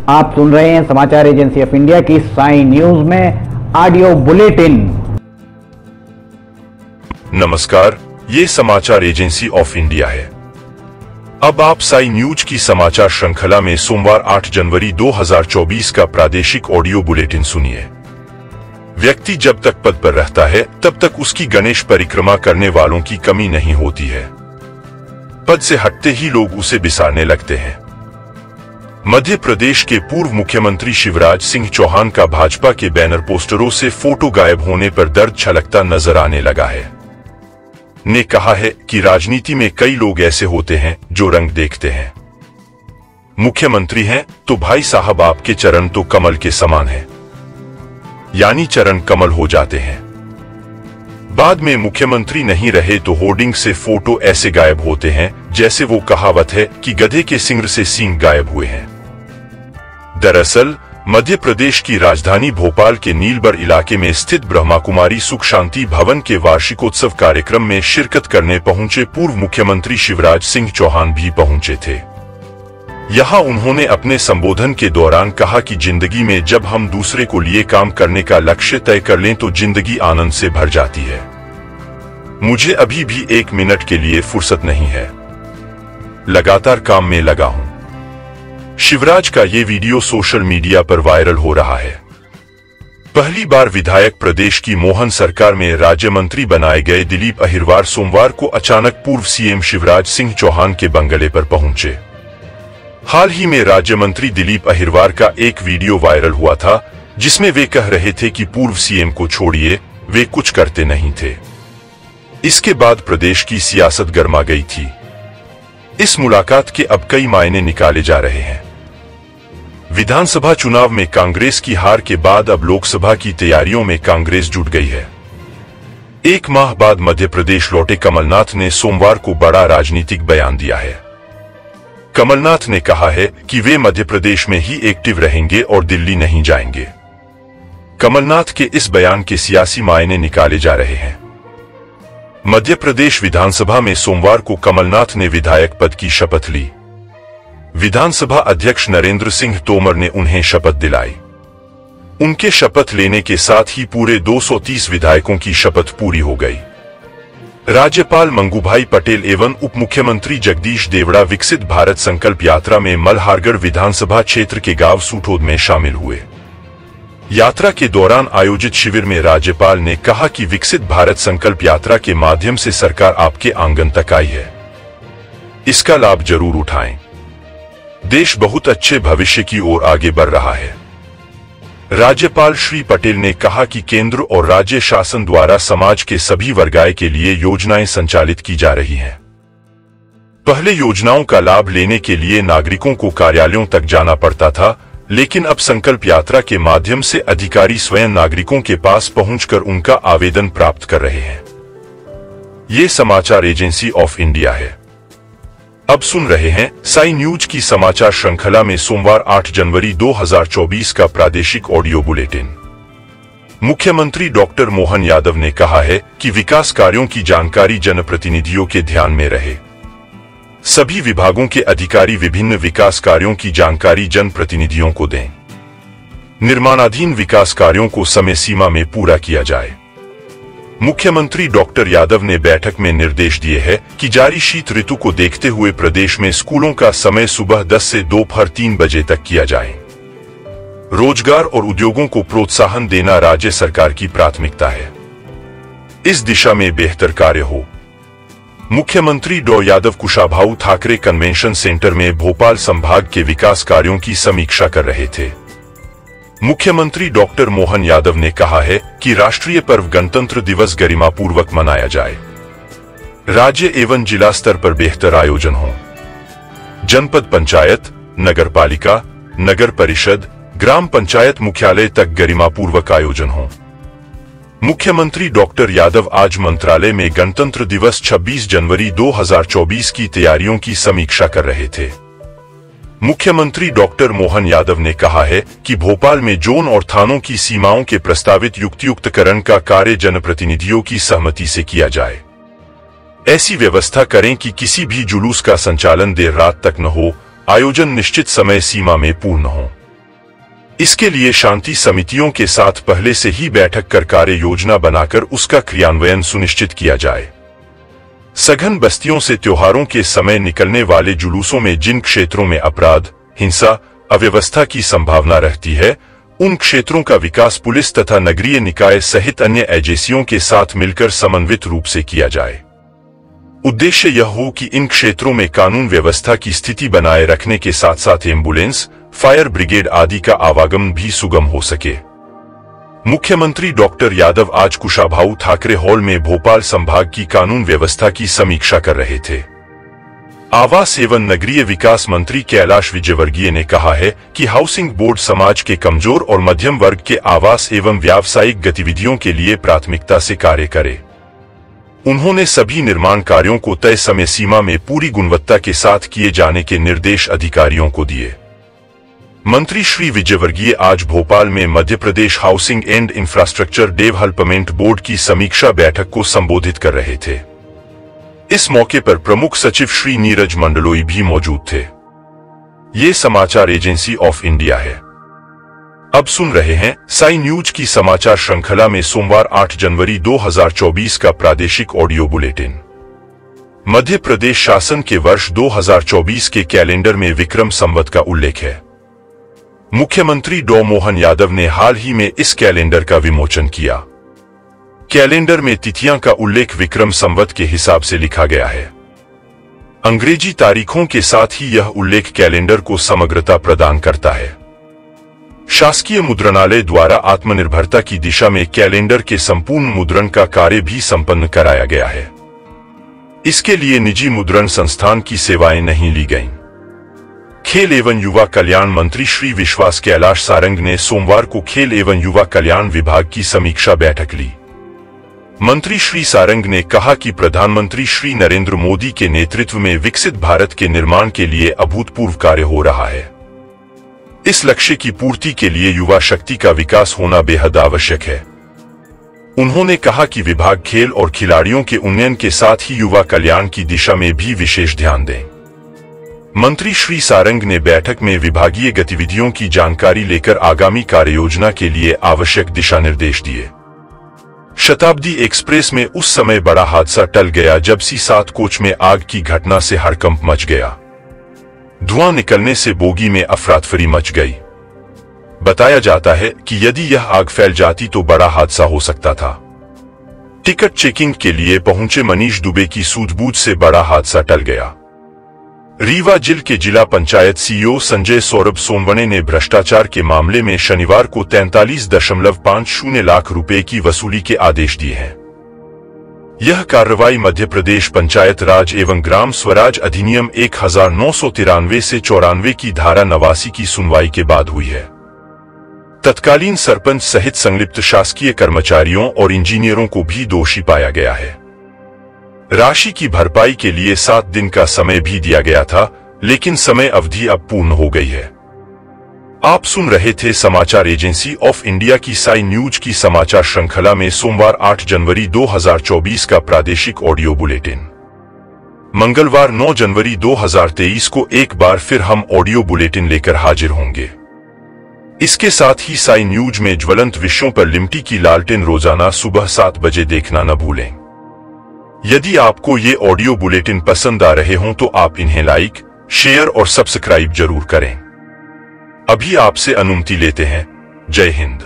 आप सुन रहे हैं समाचार एजेंसी ऑफ इंडिया की साई न्यूज में ऑडियो बुलेटिन। नमस्कार, ये समाचार एजेंसी ऑफ इंडिया है। अब आप साई न्यूज की समाचार श्रृंखला में सोमवार 8 जनवरी 2024 का प्रादेशिक ऑडियो बुलेटिन सुनिए। व्यक्ति जब तक पद पर रहता है तब तक उसकी गणेश परिक्रमा करने वालों की कमी नहीं होती है। पद से हटते ही लोग उसे बिसारने लगते हैं। मध्य प्रदेश के पूर्व मुख्यमंत्री शिवराज सिंह चौहान का भाजपा के बैनर पोस्टरों से फोटो गायब होने पर दर्द छलकता नजर आने लगा है। ने कहा है कि राजनीति में कई लोग ऐसे होते हैं जो रंग देखते हैं। मुख्यमंत्री हैं तो भाई साहब आपके चरण तो कमल के समान हैं, यानी चरण कमल हो जाते हैं। बाद में मुख्यमंत्री नहीं रहे तो होर्डिंग से फोटो ऐसे गायब होते हैं जैसे वो कहावत है कि गधे के सिंग से सींग गायब हुए हैं। दरअसल मध्य प्रदेश की राजधानी भोपाल के नीलबड़ इलाके में स्थित ब्रह्मा कुमारी सुख शांति भवन के वार्षिकोत्सव कार्यक्रम में शिरकत करने पहुंचे पूर्व मुख्यमंत्री शिवराज सिंह चौहान भी पहुंचे थे। यहां उन्होंने अपने संबोधन के दौरान कहा कि जिंदगी में जब हम दूसरे को लिए काम करने का लक्ष्य तय कर लें तो जिंदगी आनंद से भर जाती है। मुझे अभी भी 1 मिनट के लिए फुर्सत नहीं है, लगातार काम में लगा हूं। शिवराज का ये वीडियो सोशल मीडिया पर वायरल हो रहा है। पहली बार विधायक प्रदेश की मोहन सरकार में राज्य मंत्री बनाए गए दिलीप अहिरवार सोमवार को अचानक पूर्व सीएम शिवराज सिंह चौहान के बंगले पर पहुंचे। हाल ही में राज्य मंत्री दिलीप अहिरवार का एक वीडियो वायरल हुआ था जिसमें वे कह रहे थे कि पूर्व सीएम को छोड़िए, वे कुछ करते नहीं थे। इसके बाद प्रदेश की सियासत गर्मा गई थी। इस मुलाकात के अब कई मायने निकाले जा रहे हैं। विधानसभा चुनाव में कांग्रेस की हार के बाद अब लोकसभा की तैयारियों में कांग्रेस जुट गई है। 1 माह बाद मध्य प्रदेश लौटे कमलनाथ ने सोमवार को बड़ा राजनीतिक बयान दिया है। कमलनाथ ने कहा है कि वे मध्य प्रदेश में ही एक्टिव रहेंगे और दिल्ली नहीं जाएंगे। कमलनाथ के इस बयान के सियासी मायने निकाले जा रहे हैं। मध्य प्रदेश विधानसभा में सोमवार को कमलनाथ ने विधायक पद की शपथ ली। विधानसभा अध्यक्ष नरेंद्र सिंह तोमर ने उन्हें शपथ दिलाई। उनके शपथ लेने के साथ ही पूरे 230 विधायकों की शपथ पूरी हो गई। राज्यपाल मंगूभाई पटेल एवं उप मुख्यमंत्री जगदीश देवड़ा विकसित भारत संकल्प यात्रा में मल्हारगढ़ विधानसभा क्षेत्र के गांव सूठोद में शामिल हुए। यात्रा के दौरान आयोजित शिविर में राज्यपाल ने कहा कि विकसित भारत संकल्प यात्रा के माध्यम से सरकार आपके आंगन तक आई है, इसका लाभ जरूर उठाएं। देश बहुत अच्छे भविष्य की ओर आगे बढ़ रहा है। राज्यपाल श्री पटेल ने कहा कि केंद्र और राज्य शासन द्वारा समाज के सभी वर्गाए के लिए योजनाएं संचालित की जा रही हैं। पहले योजनाओं का लाभ लेने के लिए नागरिकों को कार्यालयों तक जाना पड़ता था, लेकिन अब संकल्प यात्रा के माध्यम से अधिकारी स्वयं नागरिकों के पास पहुंचकर उनका आवेदन प्राप्त कर रहे हैं। ये समाचार एजेंसी ऑफ इंडिया है। अब सुन रहे हैं साई न्यूज की समाचार श्रृंखला में सोमवार 8 जनवरी 2024 का प्रादेशिक ऑडियो बुलेटिन। मुख्यमंत्री डॉक्टर मोहन यादव ने कहा है कि विकास कार्यों की जानकारी जनप्रतिनिधियों के ध्यान में रहे। सभी विभागों के अधिकारी विभिन्न विकास कार्यों की जानकारी जनप्रतिनिधियों को दें। निर्माणाधीन विकास कार्यों को समय सीमा में पूरा किया जाए। मुख्यमंत्री डॉक्टर यादव ने बैठक में निर्देश दिए हैं कि जारी शीत ऋतु को देखते हुए प्रदेश में स्कूलों का समय सुबह 10 से दोपहर 3 बजे तक किया जाए। रोजगार और उद्योगों को प्रोत्साहन देना राज्य सरकार की प्राथमिकता है। इस दिशा में बेहतर कार्य हो। मुख्यमंत्री डॉ यादव कुशाभाऊ ठाकरे कन्वेंशन सेंटर में भोपाल संभाग के विकास कार्यों की समीक्षा कर रहे थे। मुख्यमंत्री डॉक्टर मोहन यादव ने कहा है कि राष्ट्रीय पर्व गणतंत्र दिवस गरिमापूर्वक मनाया जाए। राज्य एवं जिला स्तर पर बेहतर आयोजन हो। जनपद पंचायत, नगर पालिका, नगर परिषद, ग्राम पंचायत मुख्यालय तक गरिमापूर्वक आयोजन हो। मुख्यमंत्री डॉक्टर यादव आज मंत्रालय में गणतंत्र दिवस 26 जनवरी 2024 की तैयारियों की समीक्षा कर रहे थे। मुख्यमंत्री डॉक्टर मोहन यादव ने कहा है कि भोपाल में जोन और थानों की सीमाओं के प्रस्तावित युक्तियुक्तकरण का कार्य जनप्रतिनिधियों की सहमति से किया जाए। ऐसी व्यवस्था करें कि किसी भी जुलूस का संचालन देर रात तक न हो, आयोजन निश्चित समय सीमा में पूर्ण हो। इसके लिए शांति समितियों के साथ पहले से ही बैठक कर कार्य योजना बनाकर उसका क्रियान्वयन सुनिश्चित किया जाए। सघन बस्तियों से त्योहारों के समय निकलने वाले जुलूसों में जिन क्षेत्रों में अपराध, हिंसा, अव्यवस्था की संभावना रहती है, उन क्षेत्रों का विकास पुलिस तथा नगरीय निकाय सहित अन्य एजेंसियों के साथ मिलकर समन्वित रूप से किया जाए। उद्देश्य यह हो कि इन क्षेत्रों में कानून व्यवस्था की स्थिति बनाए रखने के साथ साथ एम्बुलेंस, फायर ब्रिगेड आदि का आवागमन भी सुगम हो सके। मुख्यमंत्री डॉक्टर यादव आज कुशाभाऊ ठाकरे हॉल में भोपाल संभाग की कानून व्यवस्था की समीक्षा कर रहे थे। आवास एवं नगरीय विकास मंत्री कैलाश विजयवर्गीय ने कहा है कि हाउसिंग बोर्ड समाज के कमजोर और मध्यम वर्ग के आवास एवं व्यावसायिक गतिविधियों के लिए प्राथमिकता से कार्य करे। उन्होंने सभी निर्माण कार्यों को तय समय सीमा में पूरी गुणवत्ता के साथ किए जाने के निर्देश अधिकारियों को दिए। मंत्री श्री विजयवर्गीय आज भोपाल में Madhya Pradesh housing and infrastructure development board की समीक्षा बैठक को संबोधित कर रहे थे। इस मौके पर प्रमुख सचिव श्री नीरज मंडलोई भी मौजूद थे। ये समाचार एजेंसी ऑफ इंडिया है। अब सुन रहे हैं साई न्यूज की समाचार श्रृंखला में सोमवार 8 जनवरी 2024 का प्रादेशिक ऑडियो बुलेटिन। मध्य प्रदेश शासन के वर्ष 2024 के कैलेंडर में विक्रम संवत का उल्लेख है। मुख्यमंत्री डॉ मोहन यादव ने हाल ही में इस कैलेंडर का विमोचन किया। कैलेंडर में तिथियां का उल्लेख विक्रम संवत के हिसाब से लिखा गया है। अंग्रेजी तारीखों के साथ ही यह उल्लेख कैलेंडर को समग्रता प्रदान करता है। शासकीय मुद्रणालय द्वारा आत्मनिर्भरता की दिशा में कैलेंडर के संपूर्ण मुद्रण का कार्य भी संपन्न कराया गया है। इसके लिए निजी मुद्रण संस्थान की सेवाएं नहीं ली गईं। खेल एवं युवा कल्याण मंत्री श्री विश्वास कैलाश सारंग ने सोमवार को खेल एवं युवा कल्याण विभाग की समीक्षा बैठक ली। मंत्री श्री सारंग ने कहा कि प्रधानमंत्री श्री नरेंद्र मोदी के नेतृत्व में विकसित भारत के निर्माण के लिए अभूतपूर्व कार्य हो रहा है। इस लक्ष्य की पूर्ति के लिए युवा शक्ति का विकास होना बेहद आवश्यक है। उन्होंने कहा कि विभाग खेल और खिलाड़ियों के उन्नयन के साथ ही युवा कल्याण की दिशा में भी विशेष ध्यान दें। मंत्री श्री सारंग ने बैठक में विभागीय गतिविधियों की जानकारी लेकर आगामी कार्ययोजना के लिए आवश्यक दिशा निर्देश दिए। शताब्दी एक्सप्रेस में उस समय बड़ा हादसा टल गया जब C7 कोच में आग की घटना से हड़कंप मच गया। धुआं निकलने से बोगी में अफरातफरी मच गई। बताया जाता है कि यदि यह आग फैल जाती तो बड़ा हादसा हो सकता था। टिकट चेकिंग के लिए पहुंचे मनीष दुबे की सूझबूझ से बड़ा हादसा टल गया। रीवा जिले के जिला पंचायत सीईओ संजय सौरभ सोनवणे ने भ्रष्टाचार के मामले में शनिवार को 43.50 लाख रुपए की वसूली के आदेश दिए हैं। यह कार्रवाई मध्य प्रदेश पंचायत राज एवं ग्राम स्वराज अधिनियम 1993 से 94 की धारा 89 की सुनवाई के बाद हुई है। तत्कालीन सरपंच सहित संलिप्त शासकीय कर्मचारियों और इंजीनियरों को भी दोषी पाया गया है। राशि की भरपाई के लिए 7 दिन का समय भी दिया गया था, लेकिन समय अवधि अब पूर्ण हो गई है। आप सुन रहे थे समाचार एजेंसी ऑफ इंडिया की साई न्यूज की समाचार श्रृंखला में सोमवार 8 जनवरी 2024 का प्रादेशिक ऑडियो बुलेटिन। मंगलवार 9 जनवरी 2023 को एक बार फिर हम ऑडियो बुलेटिन लेकर हाजिर होंगे। इसके साथ ही साई न्यूज में ज्वलंत विषयों पर लिमटी की लालटेन रोजाना सुबह 7 बजे देखना न भूलें। यदि आपको ये ऑडियो बुलेटिन पसंद आ रहे हों तो आप इन्हें लाइक, शेयर और सब्सक्राइब जरूर करें। अभी आपसे अनुमति लेते हैं। जय हिंद।